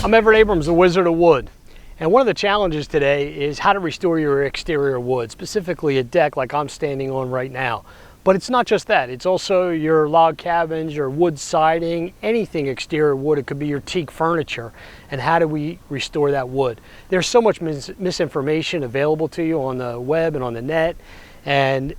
I'm Everett Abrams, the Wizard of Wood. And one of the challenges today is how to restore your exterior wood, specifically a deck like I'm standing on right now. But it's not just that, it's also your log cabins, your wood siding, anything exterior wood. It could be your teak furniture. And how do we restore that wood? There's so much misinformation available to you on the web and on the net. And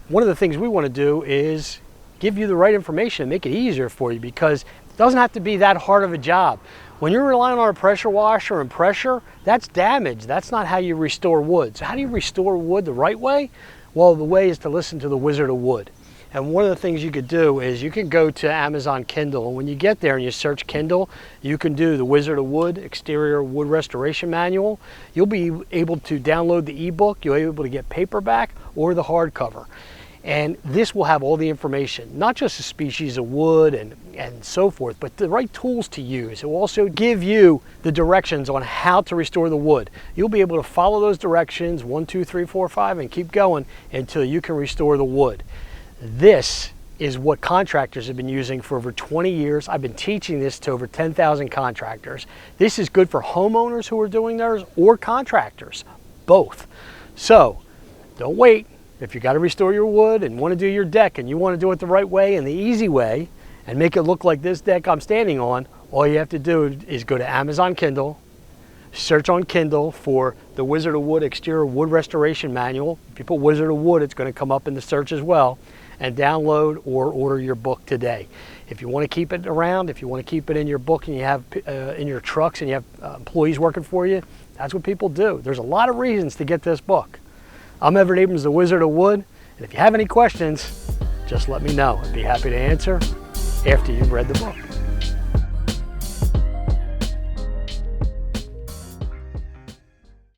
one of the things we want to do is give you the right information and make it easier for you, because it doesn't have to be that hard of a job. When you're relying on a pressure washer and pressure, that's damage. That's not how you restore wood. So how do you restore wood the right way? Well, the way is to listen to the Wizard of Wood. And one of the things you could do is you can go to Amazon Kindle, and when you get there and you search Kindle, you can do the Wizard of Wood Exterior Wood Restoration Manual. You'll be able to download the ebook. You'll be able to get paperback or the hardcover. And this will have all the information, not just the species of wood and so forth, but the right tools to use. It will also give you the directions on how to restore the wood. You'll be able to follow those directions, 1, 2, 3, 4, 5, and keep going until you can restore the wood. This is what contractors have been using for over 20 years. I've been teaching this to over 10,000 contractors. This is good for homeowners who are doing theirs or contractors, both. So don't wait. If you got to restore your wood and want to do your deck and you want to do it the right way and the easy way and make it look like this deck I'm standing on, all you have to do is go to Amazon Kindle, search on Kindle for the Wizard of Wood Exterior Wood Restoration Manual. If you put Wizard of Wood, it's going to come up in the search as well, and download or order your book today. If you want to keep it around, if you want to keep it in your book and you have in your trucks and you have employees working for you, that's what people do. There's a lot of reasons to get this book. I'm Everett Abrams, the Wizard of Wood, and if you have any questions, just let me know. I'd be happy to answer after you've read the book.